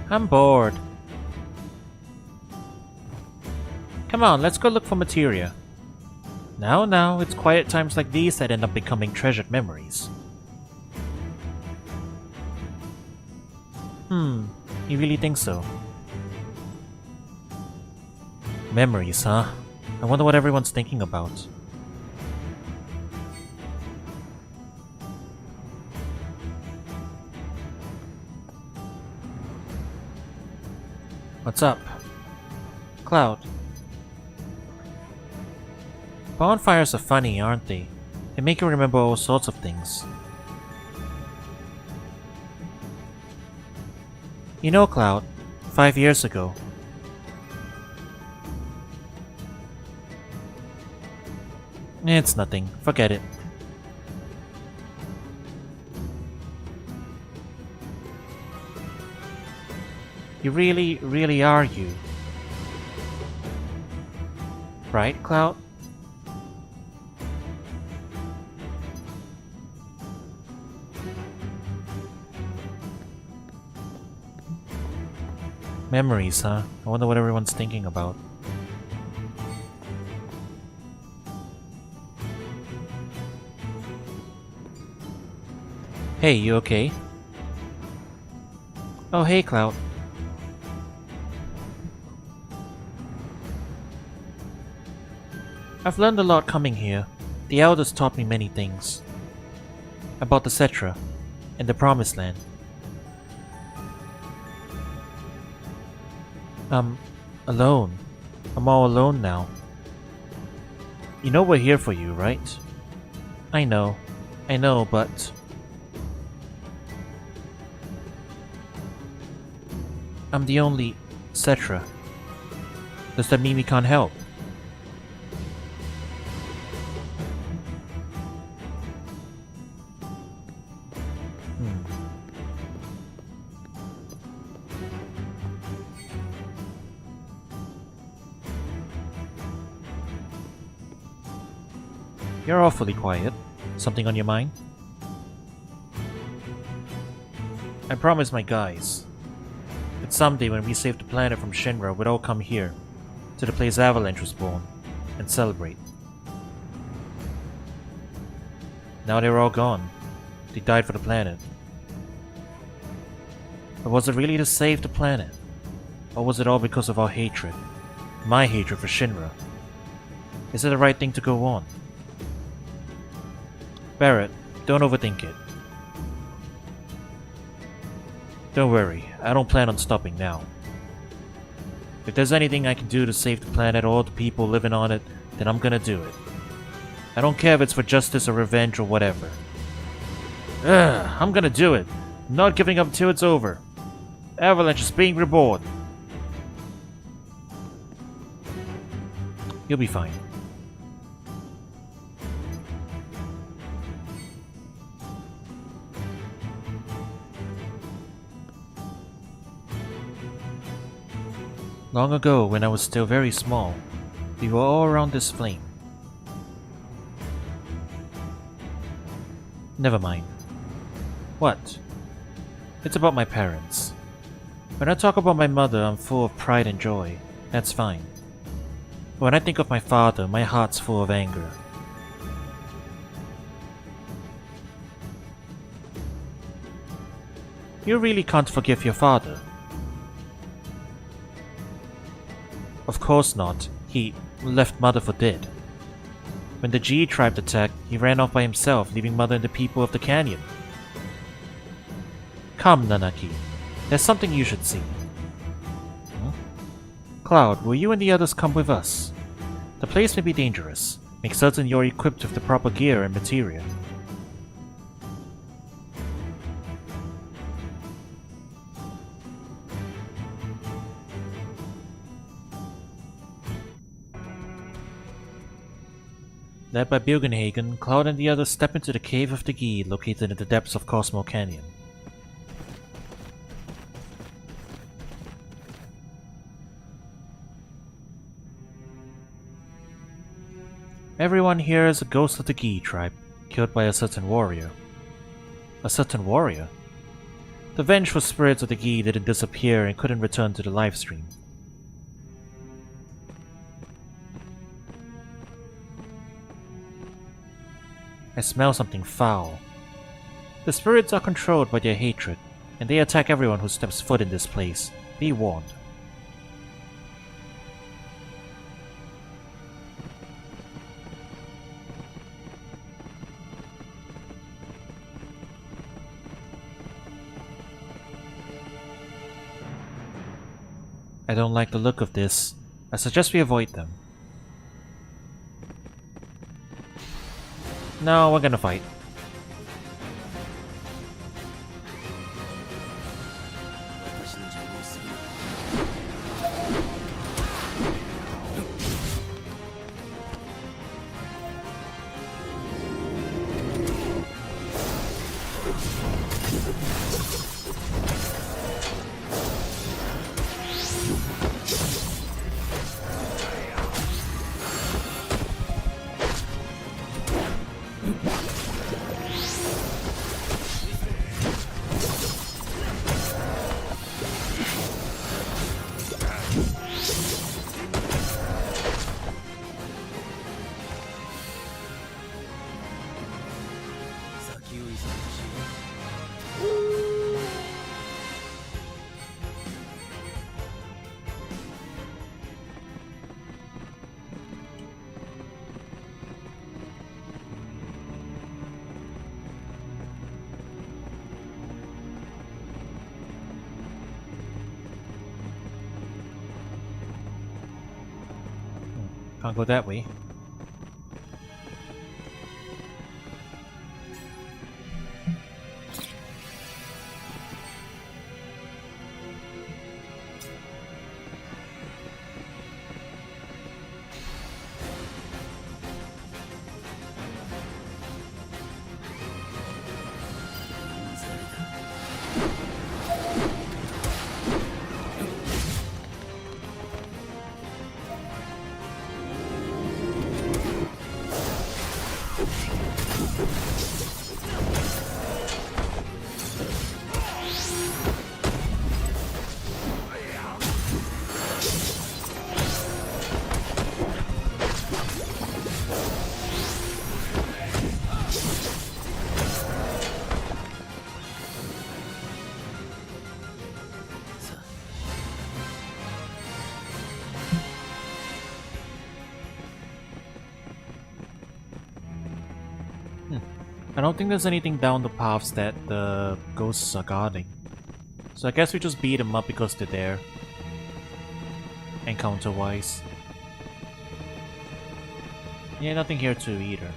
I'm bored. Come on, let's go look for materia. Now, it's quiet times like these that end up becoming treasured memories. You really think so? Memories, huh? I wonder what everyone's thinking about. What's up? Cloud. Bonfires are funny, aren't they? They make you remember all sorts of things. You know, Cloud, 5 years ago. It's nothing. Forget it. You really are you. Right, Cloud? Memories, huh? I wonder what everyone's thinking about. Hey, you okay? Oh, hey, Cloud. I've learned a lot coming here. The elders taught me many things. About the Cetra and the Promised Land. Alone. I'm all alone now. You know we're here for you, right? I know, but... I'm the only Cetra. Does that mean we can't help? You're awfully quiet. Something on your mind? I promised my guys that someday when we save the planet from Shinra, we'd all come here, to the place Avalanche was born, and celebrate. Now they're all gone. They died for the planet. But was it really to save the planet? Or was it all because of our hatred? My hatred for Shinra? Is it the right thing to go on? Barrett, don't overthink it. Don't worry, I don't plan on stopping now. If there's anything I can do to save the planet or the people living on it, then I'm gonna do it. I don't care if it's for justice or revenge or whatever. I'm gonna do it. I'm not giving up until it's over. Avalanche is being reborn. You'll be fine. Long ago, when I was still very small, we were all around this flame. Never mind. What? It's about my parents. When I talk about my mother, I'm full of pride and joy. That's fine. But when I think of my father, my heart's full of anger. You really can't forgive your father. Of course not. He left Mother for dead. When the G tribe attacked, he ran off by himself, leaving Mother and the people of the canyon. Come, Nanaki. There's something you should see. Cloud, will you and the others come with us? The place may be dangerous. Make certain you're equipped with the proper gear and materia. Led by Bilgenhagen, Cloud and the others step into the Cave of the Gi located in the depths of Cosmo Canyon. Everyone here is a ghost of the Gi tribe, killed by a certain warrior. A certain warrior? The vengeful spirits of the Gi didn't disappear and couldn't return to the live stream. I smell something foul. The spirits are controlled by their hatred, and they attack everyone who steps foot in this place. Be warned. I don't like the look of this. I suggest we avoid them. No, we're gonna fight. Can't go that way. I don't think there's anything down the paths that the ghosts are guarding. So I guess we just beat them up because they're there. Encounter-wise. Yeah, nothing here too either.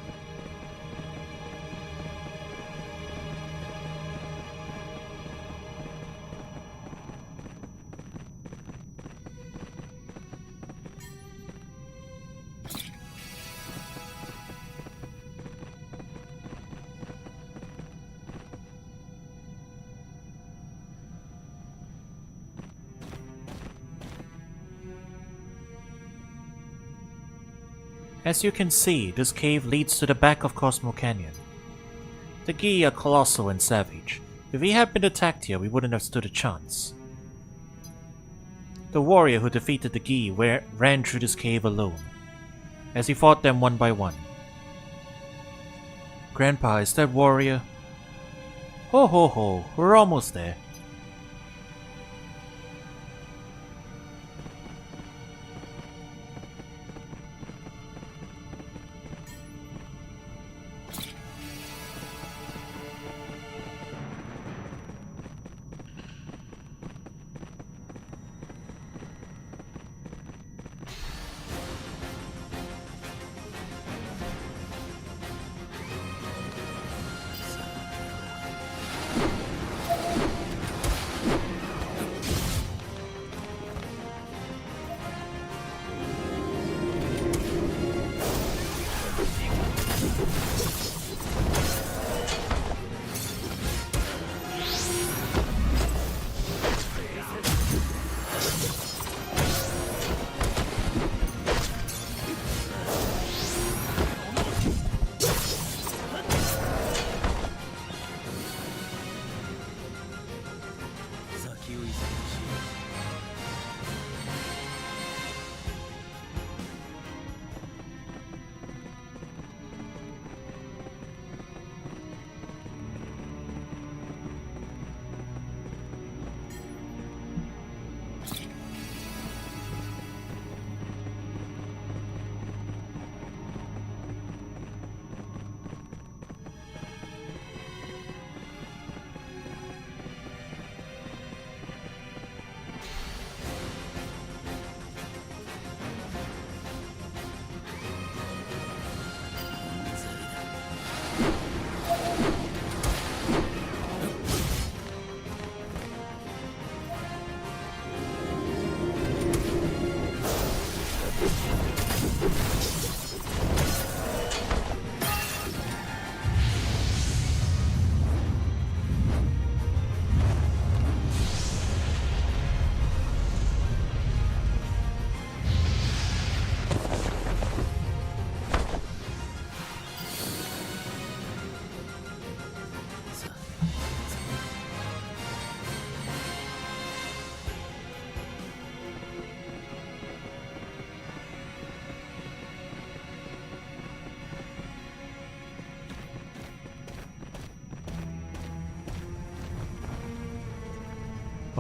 As you can see, this cave leads to the back of Cosmo Canyon. The Gi are colossal and savage. If we had been attacked here, we wouldn't have stood a chance. The warrior who defeated the Gi ran through this cave alone, as he fought them one by one. Grandpa, is that warrior? Ho ho ho, we're almost there.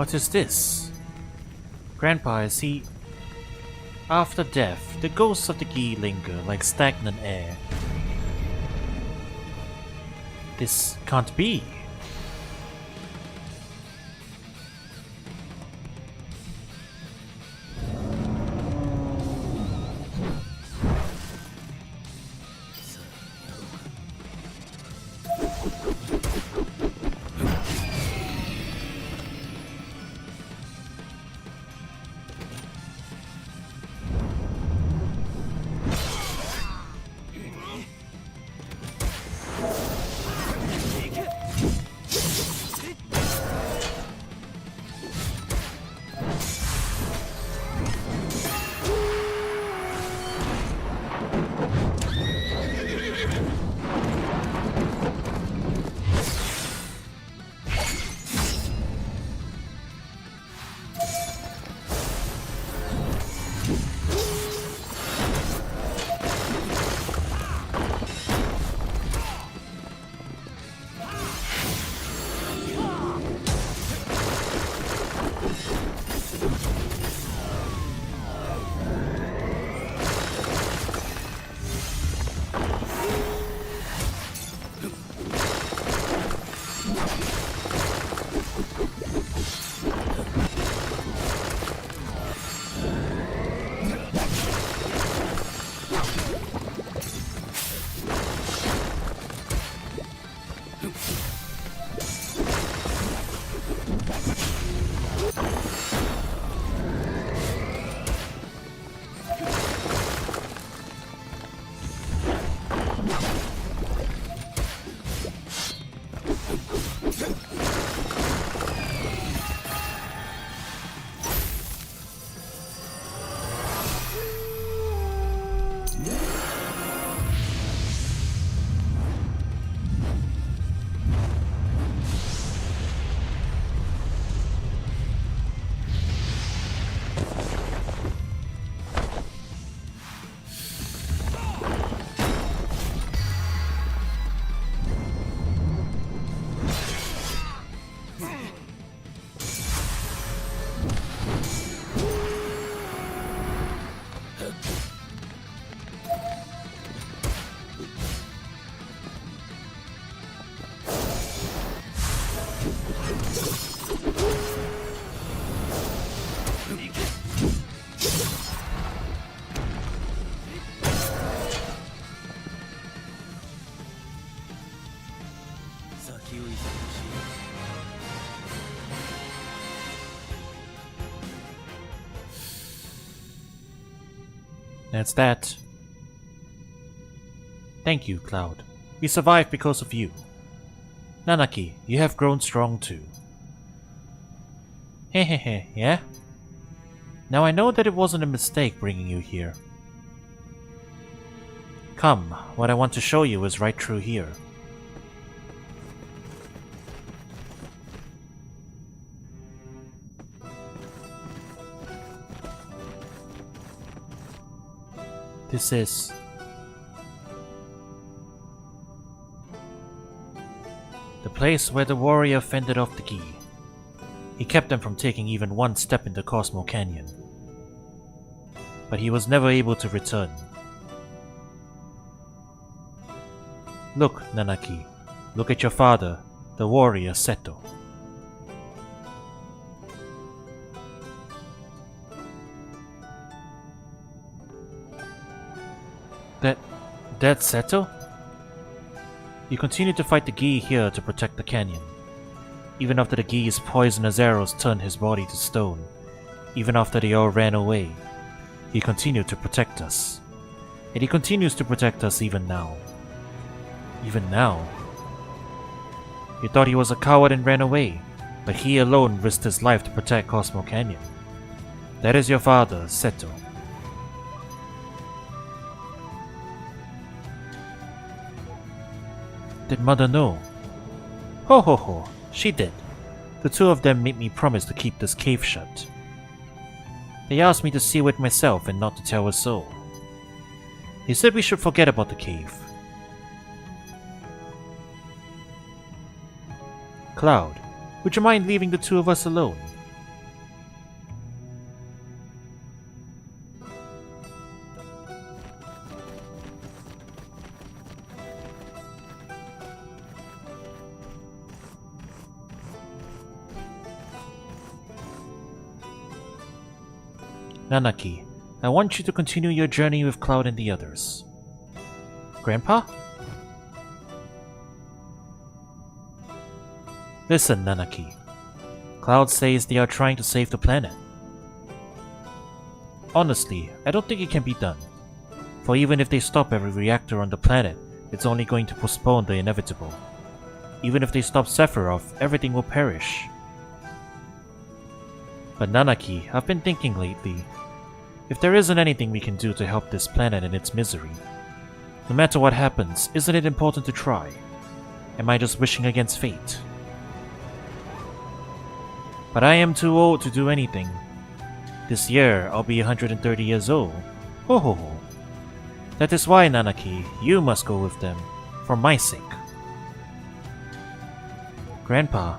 What is this? Grandpa, is he... After death, the ghosts of the Gi linger like stagnant air. This can't be. That's that. Thank you, Cloud. We survived because of you. Nanaki, you have grown strong too. Hehehe, yeah? Now I know that it wasn't a mistake bringing you here. Come, what I want to show you is right through here. This is... the place where the warrior fended off the Gi. He kept them from taking even one step into Cosmo Canyon. But he was never able to return. Look, Nanaki. Look at your father, the warrior Seto. That's Seto? You continue to fight the Gi here to protect the canyon. Even after the Gi's poisonous arrows turned his body to stone, even after they all ran away, he continued to protect us. And he continues to protect us even now. Even now. You thought he was a coward and ran away, but he alone risked his life to protect Cosmo Canyon. That is your father, Seto. Did Mother know? Ho ho ho, she did. The two of them made me promise to keep this cave shut. They asked me to see it myself and not to tell a soul. They said we should forget about the cave. Cloud, would you mind leaving the two of us alone? Nanaki, I want you to continue your journey with Cloud and the others. Grandpa? Listen, Nanaki. Cloud says they are trying to save the planet. Honestly, I don't think it can be done. For even if they stop every reactor on the planet, it's only going to postpone the inevitable. Even if they stop Sephiroth, everything will perish. But Nanaki, I've been thinking lately, if there isn't anything we can do to help this planet in its misery, no matter what happens, isn't it important to try? Am I just wishing against fate? But I am too old to do anything. This year, I'll be 130 years old. Ho ho ho. That is why, Nanaki, you must go with them, for my sake. Grandpa,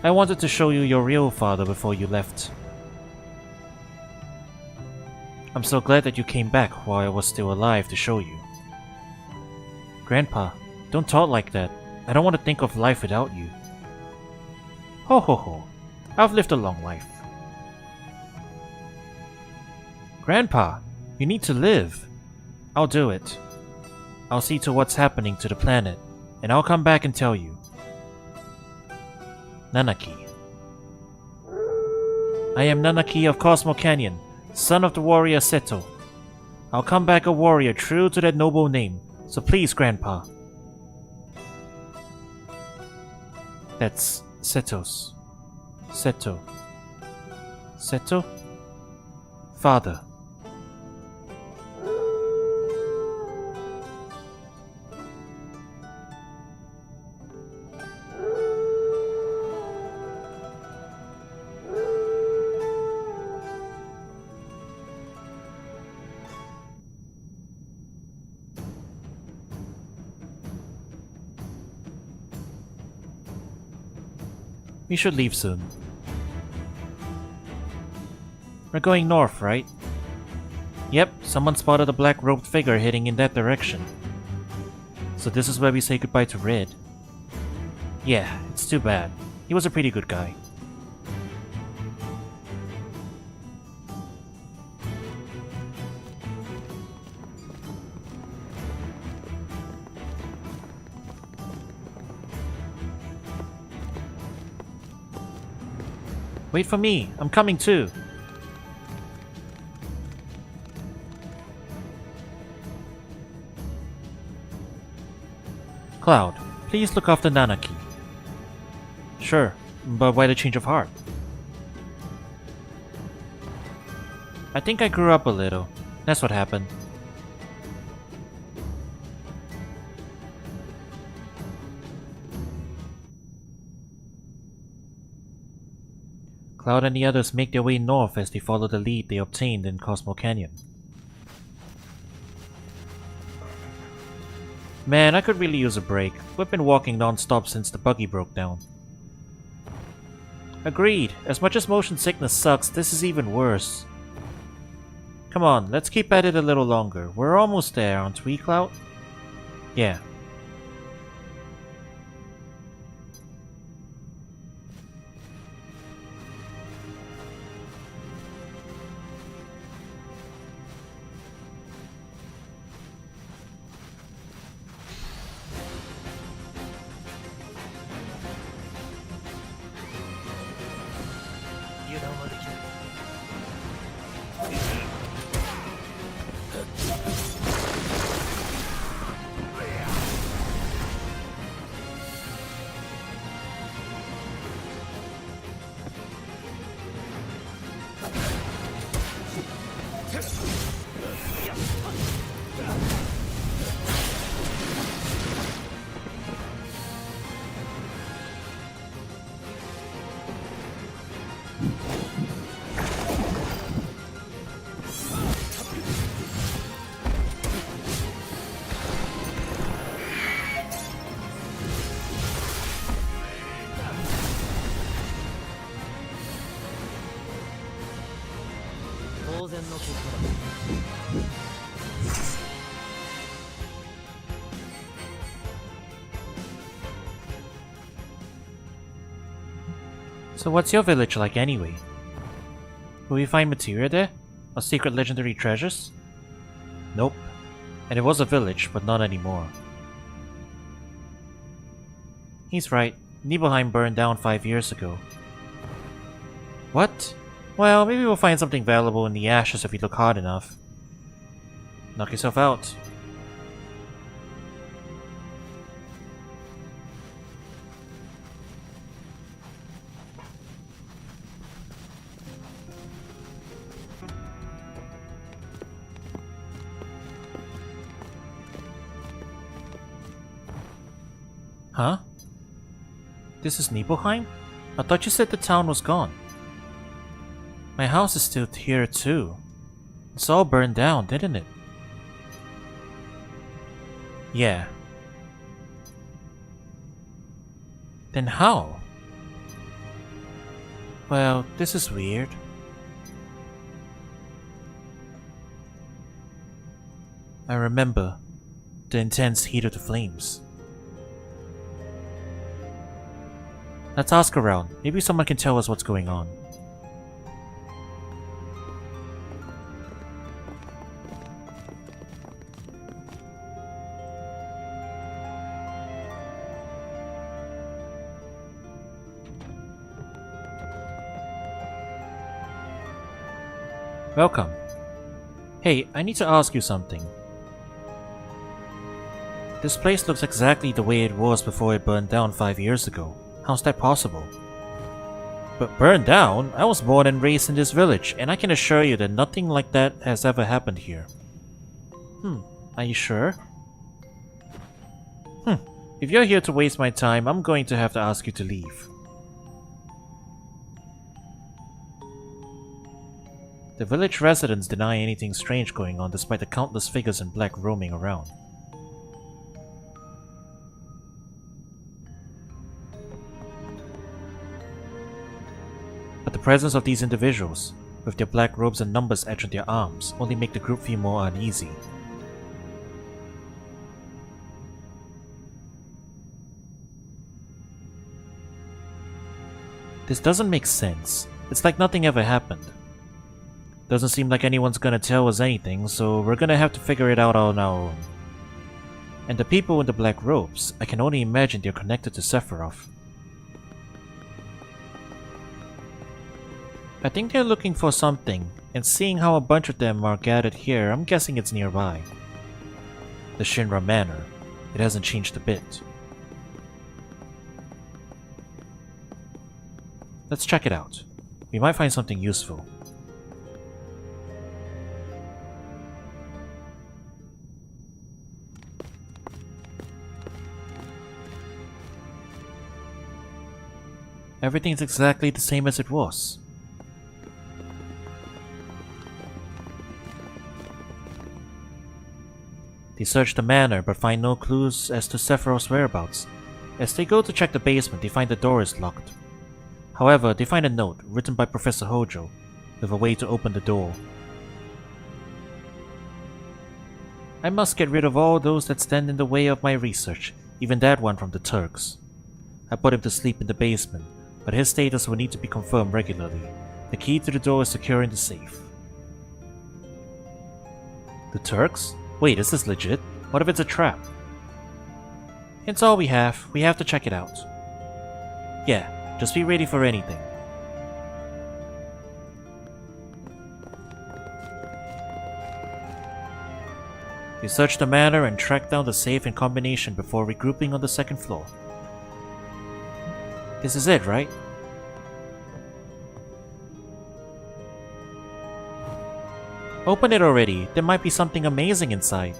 I wanted to show you your real father before you left. I'm so glad that you came back while I was still alive to show you. Grandpa, don't talk like that. I don't want to think of life without you. Ho ho ho. I've lived a long life. Grandpa, you need to live. I'll do it. I'll see to what's happening to the planet, and I'll come back and tell you. Nanaki. I am Nanaki of Cosmo Canyon, son of the warrior Seto. I'll come back a warrior true to that noble name, so please, Grandpa. That's Seto's. Seto. Seto? Father. We should leave soon. We're going north, right? Yep, someone spotted a black-robed figure heading in that direction. So this is where we say goodbye to Red. Yeah, it's too bad. He was a pretty good guy. Wait for me, I'm coming too. Cloud, please look after Nanaki. Sure, but why the change of heart? I think I grew up a little. That's what happened. Cloud and the others make their way north as they follow the lead they obtained in Cosmo Canyon. Man, I could really use a break. We've been walking non-stop since the buggy broke down. Agreed. As much as motion sickness sucks, this is even worse. Come on, let's keep at it a little longer. We're almost there, aren't we, Cloud? Yeah. So what's your village like anyway? Will we find materia there? Or secret legendary treasures? Nope. And it was a village, but not anymore. He's right. Nibelheim burned down 5 years ago. What? Well, maybe we'll find something valuable in the ashes if we look hard enough. Knock yourself out. Huh? This is Nibelheim? I thought you said the town was gone. My house is still here too. It's all burned down, didn't it? Yeah. Then how? Well, this is weird. I remember the intense heat of the flames. Let's ask around. Maybe someone can tell us what's going on. Welcome. Hey, I need to ask you something. This place looks exactly the way it was before it burned down 5 years ago. How's that possible? But burned down? I was born and raised in this village, and I can assure you that nothing like that has ever happened here. Are you sure? If you're here to waste my time, I'm going to have to ask you to leave. The village residents deny anything strange going on despite the countless figures in black roaming around. But the presence of these individuals, with their black robes and numbers etched on their arms, only make the group feel more uneasy. This doesn't make sense. It's like nothing ever happened. Doesn't seem like anyone's gonna tell us anything, so we're gonna have to figure it out on our own. And the people in the black robes, I can only imagine they're connected to Sephiroth. I think they're looking for something, and seeing how a bunch of them are gathered here, I'm guessing it's nearby. The Shinra Manor. It hasn't changed a bit. Let's check it out. We might find something useful. Everything's exactly the same as it was. They search the manor but find no clues as to Sephiroth's whereabouts. As they go to check the basement, they find the door is locked. However, they find a note written by Professor Hojo with a way to open the door. I must get rid of all those that stand in the way of my research, even that one from the Turks. I put him to sleep in the basement, but his status will need to be confirmed regularly. The key to the door is secure in the safe. The Turks? Wait, is this legit? What if it's a trap? It's all we have. We have to check it out. Yeah, just be ready for anything. We search the manor and track down the safe and combination before regrouping on the second floor. This is it, right? Open it already. There might be something amazing inside.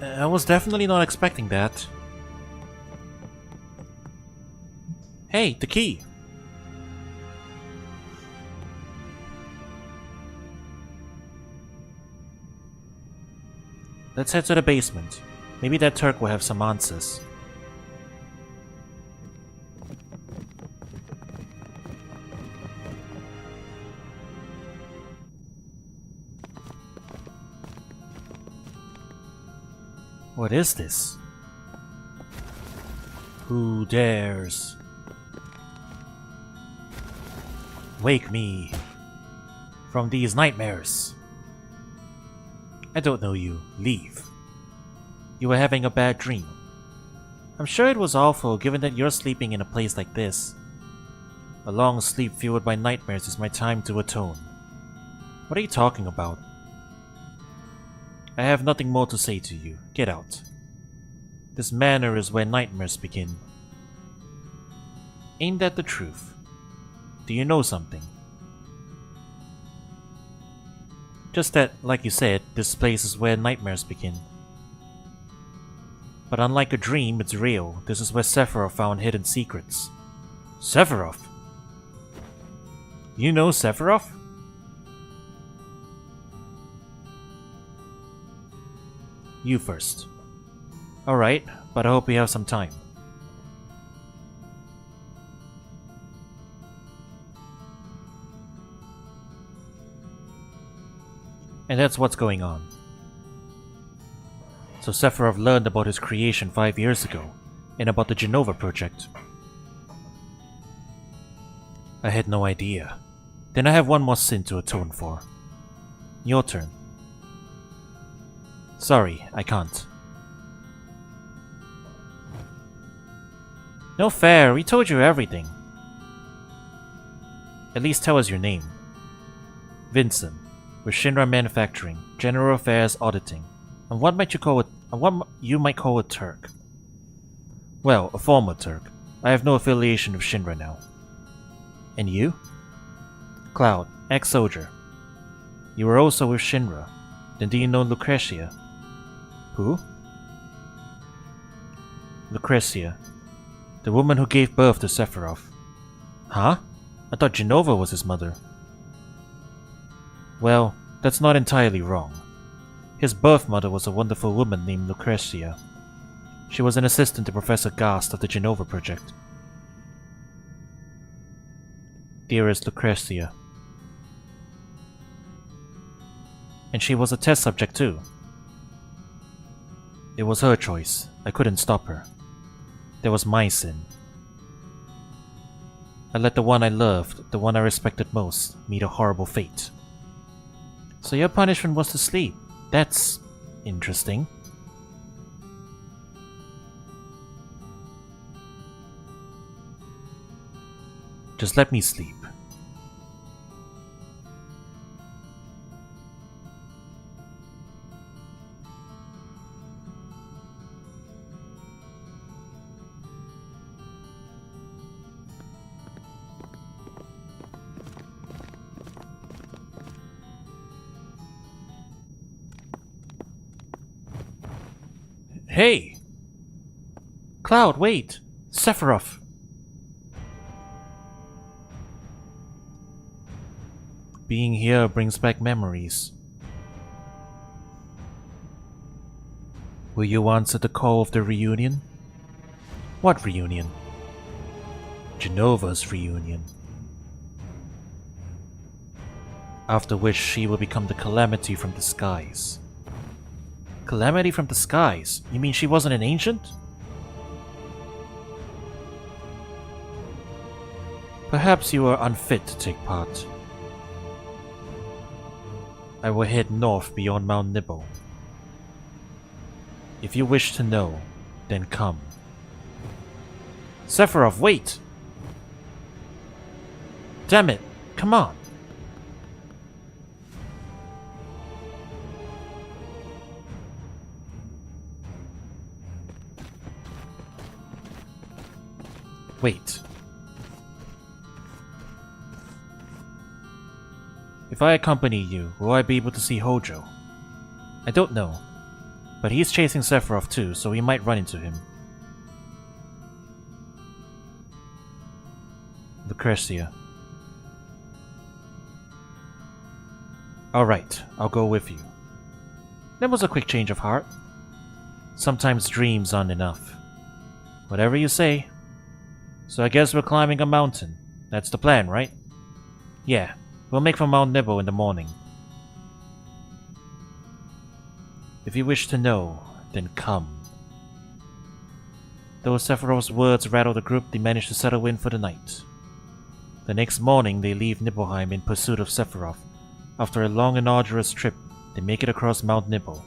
I was definitely not expecting that. Hey, the key! Let's head to the basement. Maybe that Turk will have some answers. What is this? Who dares wake me from these nightmares? I don't know you. Leave. You were having a bad dream. I'm sure it was awful given that you're sleeping in a place like this. A long sleep fueled by nightmares is my time to atone. What are you talking about? I have nothing more to say to you. Get out. This manor is where nightmares begin. Ain't that the truth? Do you know something? Just that, like you said, this place is where nightmares begin. But unlike a dream, it's real. This is where Sephiroth found hidden secrets. Sephiroth? You know Sephiroth? You first. Alright, but I hope we have some time. And that's what's going on. So Sephiroth learned about his creation 5 years ago, and about the Genova project. I had no idea. Then I have one more sin to atone for. Your turn. Sorry, I can't. No fair, we told you everything. At least tell us your name. Vincent, with Shinra Manufacturing, General Affairs Auditing, and what you might call a Turk. Well, a former Turk. I have no affiliation with Shinra now. And you? Cloud, ex-soldier. You were also with Shinra. Then do you know Lucretia? Who? Lucretia. The woman who gave birth to Sephiroth. Huh? I thought Genova was his mother. Well, that's not entirely wrong. His birth mother was a wonderful woman named Lucretia. She was an assistant to Professor Gast of the Genova project. Dearest Lucretia. And she was a test subject too. It was her choice. I couldn't stop her. That was my sin. I let the one I loved, the one I respected most, meet a horrible fate. So your punishment was to sleep. That's interesting. Just let me sleep. Hey! Cloud, wait! Sephiroth! Being here brings back memories. Will you answer the call of the reunion? What reunion? Genova's reunion. After which she will become the calamity from the skies. Calamity from the skies? You mean she wasn't an ancient? Perhaps you are unfit to take part. I will head north beyond Mount Nibble. If you wish to know, then come. Sephiroth, wait! Damn it! Come on! Wait. If I accompany you, will I be able to see Hojo? I don't know. But he's chasing Sephiroth too, so we might run into him. Lucretia. Alright, I'll go with you. That was a quick change of heart. Sometimes dreams aren't enough. Whatever you say. So I guess we're climbing a mountain. That's the plan, right? Yeah, we'll make for Mount Nibble in the morning. If you wish to know, then come. Though Sephiroth's words rattled the group, they managed to settle in for the night. The next morning, they leave Nibelheim in pursuit of Sephiroth. After a long and arduous trip, they make it across Mount Nibel.